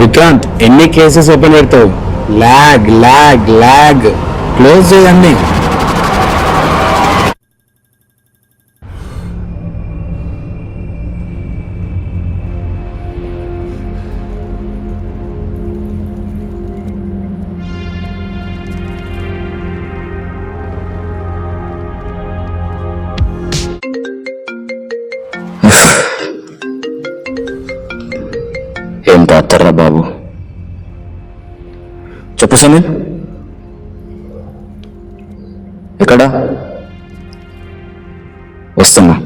విక్రాంత్, ఎన్ని cases open పెడతావు? Lag lag lag. Close చేయండి. ఏం తాతారా బాబు? చెప్పు సమీర్, ఎక్కడా? వస్తున్నా.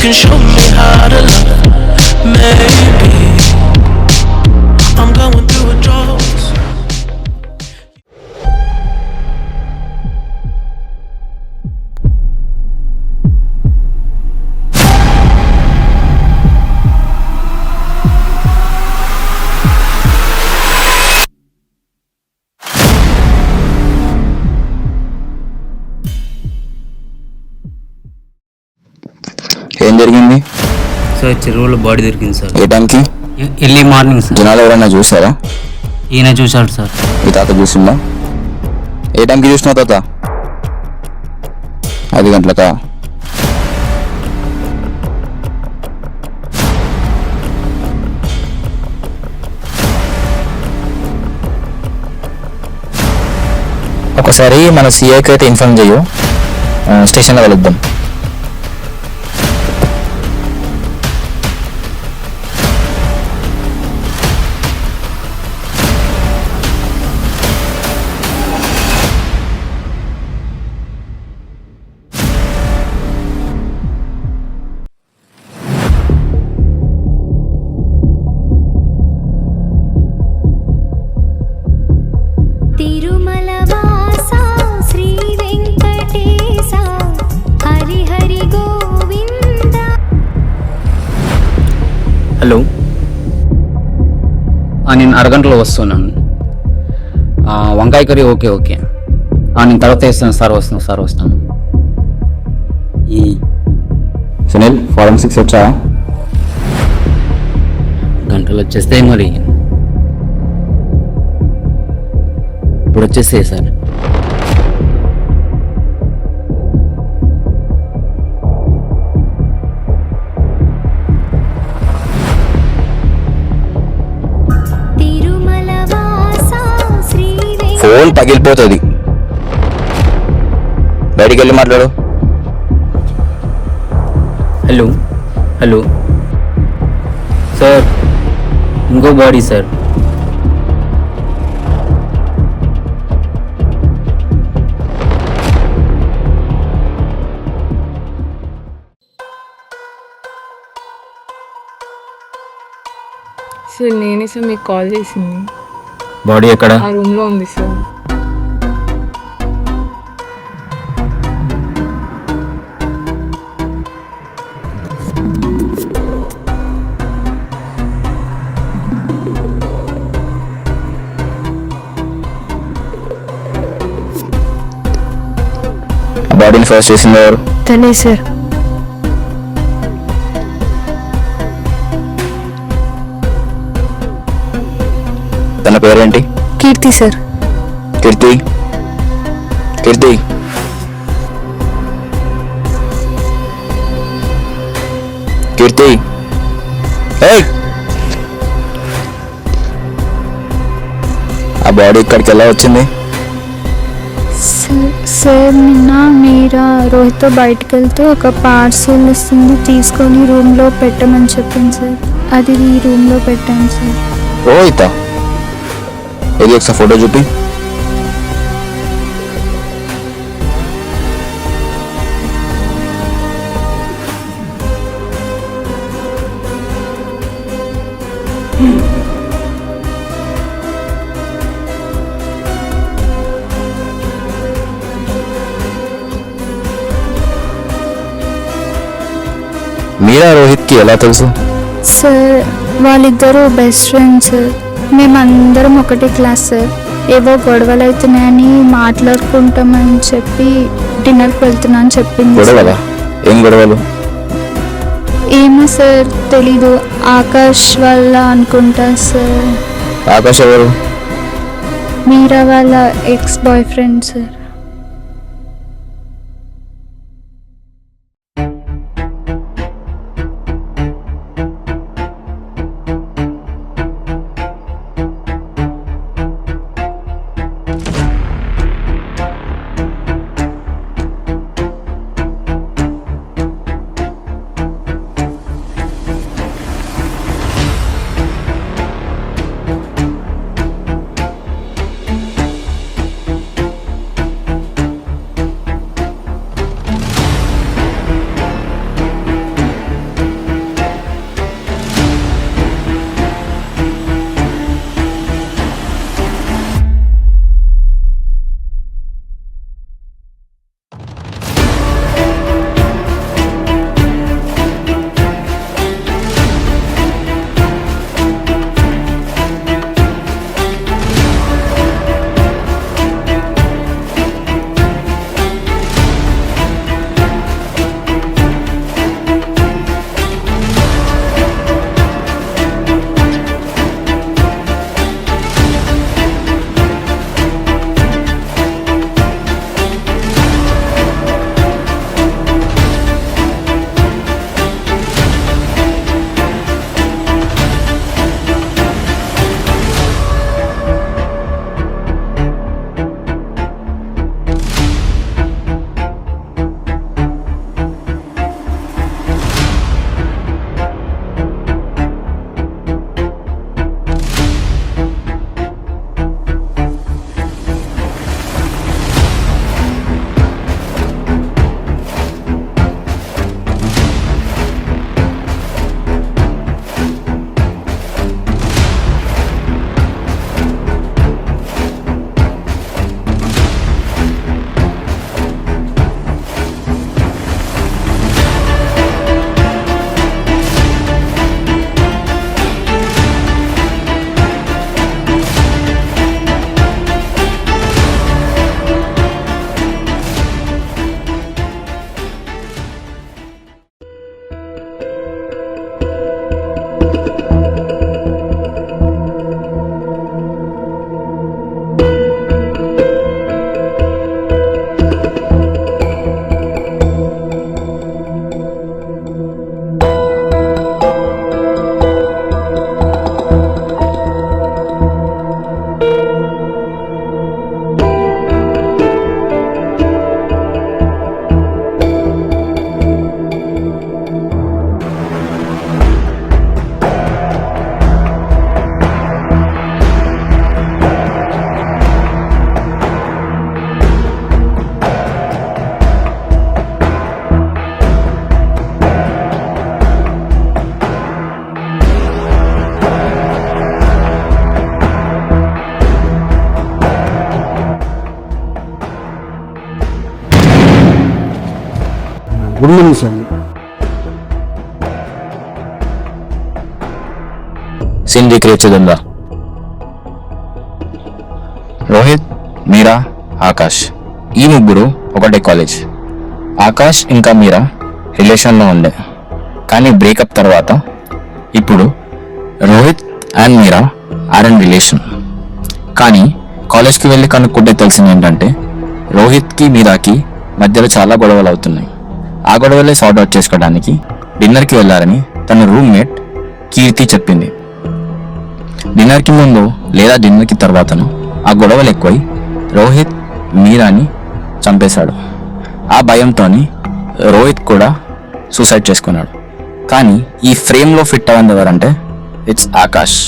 Can show me how to love. Maybe I'm going through a drought. ఏం జరిగింది సార్? చెరువులో బాడీ దొరికింది సార్. ఏ టైంకి? Early morning sir. జనాలు ఎవరైనా చూసారా? ఈయన చూశాడు సార్. మీ తాత చూసిందా? ఏ టైంకి చూసినావు తాత? 5 గంటలకా? ఒకసారి మన సీఐకి అయితే ఇన్ఫార్మ్ చేయు, స్టేషన్లో కలుద్దాం. హలో, నేను అరగంటలో వస్తున్నాను. వంకాయ కర్రీ ఓకే ఓకే. నేను తర్వాత వేస్తాను సార్. వస్తాను. సునీల్, ఫారెన్సిక్స్ వచ్చా? గంటలు వచ్చేస్తే మరి ఇప్పుడు వచ్చేస్తే సార్. ఫోన్ పగిలిపోతుంది. బయటికి వెళ్ళి మాట్లాడు. హలో సార్, ఇంకో బాడీ సార్. సార్ నేనే సార్ మీకు కాల్ చేసింది. బాడీ ఎక్కడ? ఆ రూమ్లో ఉంది సార్. బాడీని ఫస్ట్ చేసింది ఎవరు? తనే సార్. తన పేరేంటి? కీర్తి సార్. కీర్తి. ఏయ్, ఆ బాడీ ఇక్కడికి ఎలా వచ్చింది? సార్ నిన్న మీరా రోహిత్తో బయటకు వెళ్తూ ఒక పార్సల్ వస్తుంది తీసుకొని రూమ్లో పెట్టమని చెప్పింది సార్. అది ఈ రూమ్లో పెట్టాను సార్. రోహిత? ఏది ఒకసారి ఫోటో చూపి. మీరా రోహిత్కి ఎలా తెలుసు? సార్ వాళ్ళిద్దరూ బెస్ట్ ఫ్రెండ్స్ సార్. మేమందరం ఒకటే క్లాస్ సార్. ఏవో గొడవలు అవుతున్నాయని మాట్లాడుకుంటామని చెప్పి డిన్నర్కి వెళ్తున్నా అని చెప్పింది సార్. గొడవలా? ఏం గొడవలు? ఏమో సార్ తెలీదు. ఆకాష్ వల్ల అనుకుంటా సార్. ఆకాష్ ఎవరు? మీరా వాళ్ళ ex boyfriend sir. Good morning sir. Scene recreate చేద్దా? రోహిత్, మీరా, ఆకాష్ ఈ ముగ్గురు ఒకటే కాలేజ్. ఆకాష్ ఇంకా మీరా రిలేషన్లో ఉండే, కానీ బ్రేకప్ తర్వాత ఇప్పుడు Rohit and Meera are in relation. కానీ కాలేజ్కి వెళ్ళి కనుక్కుంటే తెలిసింది ఏంటంటే రోహిత్కి మీరాకి మధ్యలో చాలా గొడవలు అవుతున్నాయి. ఆ గొడవలే సార్ట్ అవుట్ చేసుకోవడానికి డిన్నర్కి వెళ్ళారని తన రూమ్మేట్ కీర్తి చెప్పింది. డిన్నర్కి ముందు లేదా డిన్నర్కి తర్వాతను ఆ గొడవలు ఎక్కువై రోహిత్ మీరాని చంపేశాడు. ఆ భయంతోని రోహిత్ కూడా సూసైడ్ చేసుకున్నాడు. కానీ ఈ ఫ్రేమ్లో ఫిట్ అవ్వంది ఎవరంటే it's Akash.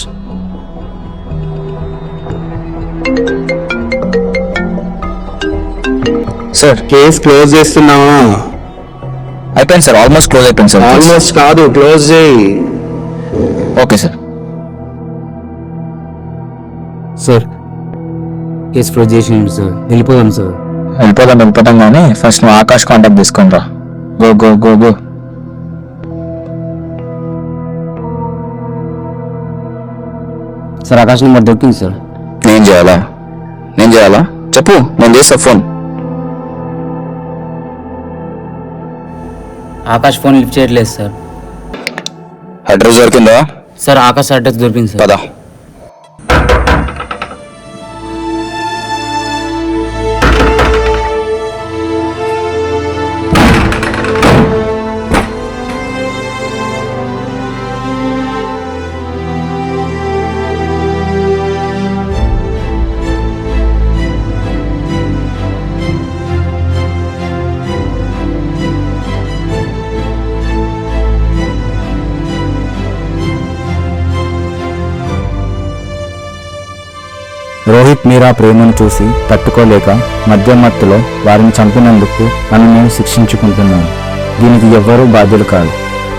Sir, case close చేస్తున్నావా? అయిపోయింది సార్, ఆల్మోస్ట్ క్లోజ్ అయిపోయింది సార్. ఆల్మోస్ట్ కాదు, క్లోజ్ చేయి. Okay sir. Sir case close చేసిండు సార్, వెళ్ళిపోదాం సార్. వెళ్ళిపోతాం కానీ ఫస్ట్ నువ్వు ఆకాష్ కాంటాక్ట్ తీసుకొని రా. Go go go go. Sir Akash number దొరికింది సార్. నేను చేయాలా చెప్పు, నేను చేస్తా ఫోన్. ఆకాష్ ఫోన్ లిఫ్ట్ చేయట్లేదు సార్. అడ్రస్ దొరికిందా? సార్ ఆకాష్ అడ్రస్ దొరికింది సార్. పదా. రోహిత్ మీరా ప్రేమను చూసి తట్టుకోలేక మద్యం మత్తులో వారిని చంపినందుకు నన్ను నేను శిక్షించుకుంటున్నాను. దీనికి ఎవ్వరూ బాధ్యులు కాదు.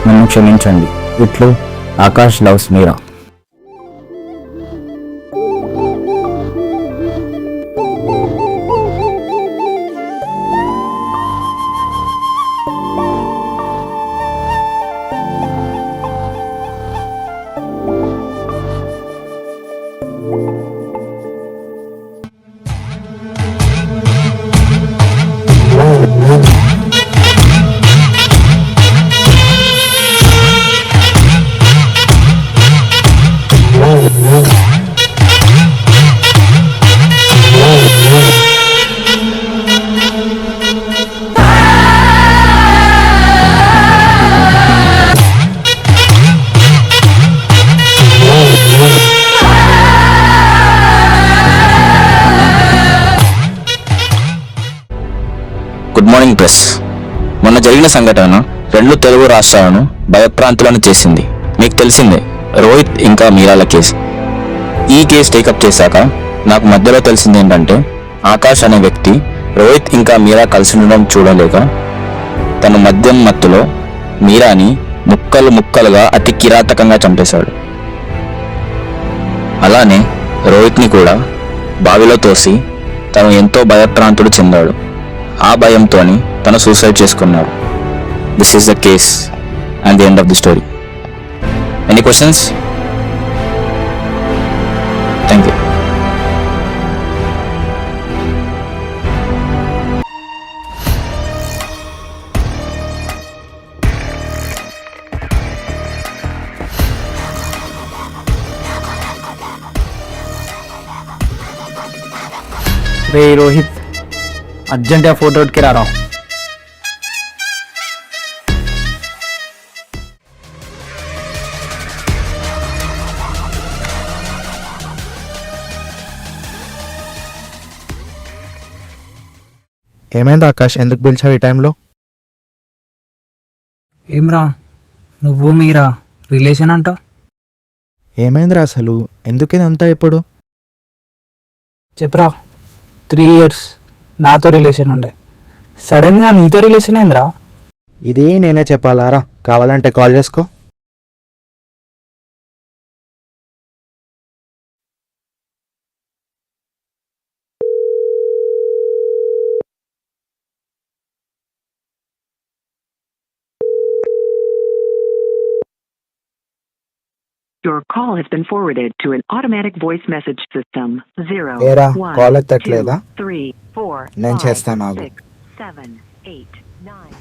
నన్ను క్షమించండి. ఇట్లు Akash loves Meera. Good morning press. మొన్న జరిగిన సంఘటన 2 తెలుగు రాష్ట్రాలను భయప్రాంతులను చేసింది. మీకు తెలిసిందే రోహిత్ ఇంకా మీరాల కేసు. ఈ కేసు టేకప్ చేశాక నాకు మధ్యలో తెలిసింది ఏంటంటే ఆకాష్ అనే వ్యక్తి రోహిత్ ఇంకా మీరా కలిసి ఉండడం చూడలేక తను మద్యం మత్తులో మీరాని ముక్కలుగా అతి కిరాతకంగా చంపేశాడు. అలానే రోహిత్ని కూడా బావిలో తోసి తను ఎంతో భయప్రాంతుడు చెందాడు. ఆ భయంతోని తను సూసైడ్ చేసుకున్నాడు. This is the case and the end of the story. Any questions? Thank you. రే రోహిత్, అర్జెంటుగా ఫోటోకి రారా. ఏమైంది ఆకాష్, ఎందుకు పిలిచావు ఈ టైంలో? ఏమ్రా నువ్వు మీరా రిలేషన్ అంట? ఏమైందిరా అసలు, ఎందుకు ఇదంతా ఇప్పుడు? చెప్పరా. 3 years నాతో రిలేషన్ ఉండే, సడన్గా నీతో రిలేషన్ అయిందిరా. ఇది నేనే చెప్పాలారా? కావాలంటే కాల్ చేసుకో. Your call has been forwarded to an automatic voice message system. 0 ఏరా, 1 కాల్ ఎత్తట్లేదా? 2 3 4 నేను 5 చేస్తాను, ఆగు. 6 7 8 9.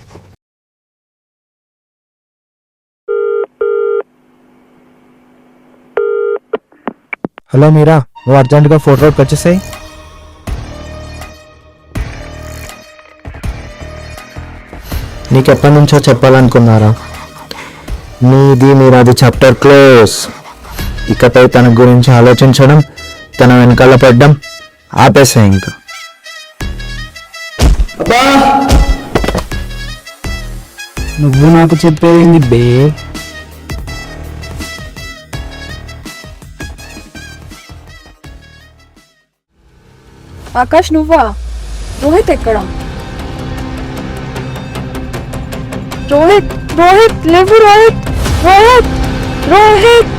హలో మీరా, నువ్వు అర్జెంటుగా ఫోటోకి వచ్చేసాయి. నీకెప్పటి నుంచో చెప్పాలనుకున్నారా? మీది మీరాది చాప్టర్ క్లోజ్. ఇకపై తన గురించి ఆలోచించడం, తన వెనకాల పడ్డం ఆపేసా ఇంకా. నువ్వు నాకు చెప్పేది బే. ఆకాష్ నువ్వా? రోహిత్ ఎక్కడ? రోహిత్ రోహిత్ లేవు. Rohit Rohit Rohit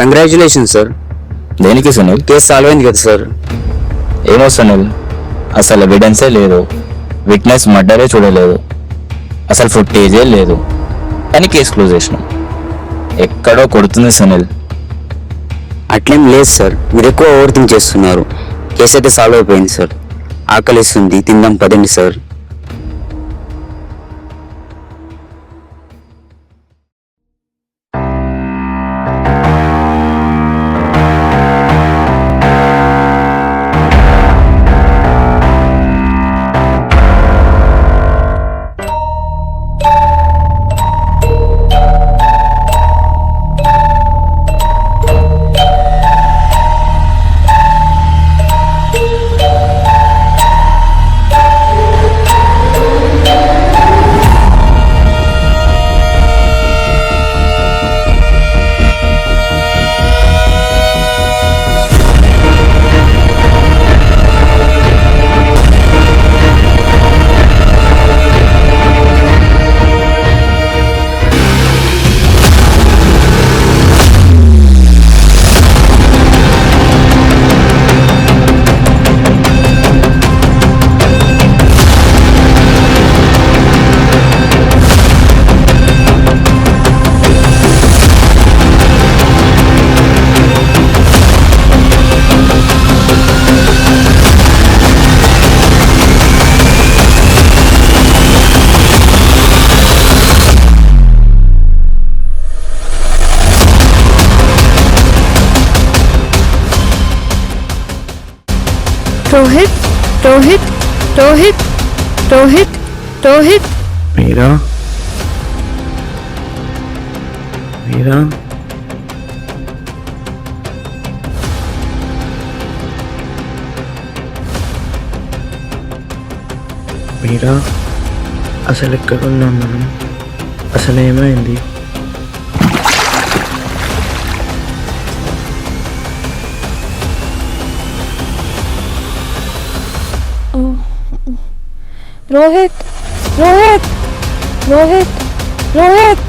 congratulation sir. దేనికి సునీల్? కేసు సాల్వ్ అయింది కదా సార్. ఏమో సునీల్, అసలు ఎవిడెన్సే లేదు, విట్నెస్ మర్డరే చూడలేదు, అసలు ఫుటేజే లేదు, కానీ కేసు క్లోజ్ చేసినాం. ఎక్కడో కొడుతుంది సునీల్. అట్లేం లేదు సార్, మీరు ఎక్కువ ఓవర్ థింక్ చేస్తున్నారు. కేసు అయితే సాల్వ్ అయిపోయింది సార్. ఆకలిస్తుంది, తిందాం పదండి సార్. రోహిత్ రోహిత్ రోహిత్ రోహిత్ రోహిత్ మీరా మీరా మీరా అసలు ఎక్కడున్నాం మనం? అసలు ఏమైంది? రోహిత్ రోహిత్ రోహిత్ రోహిత్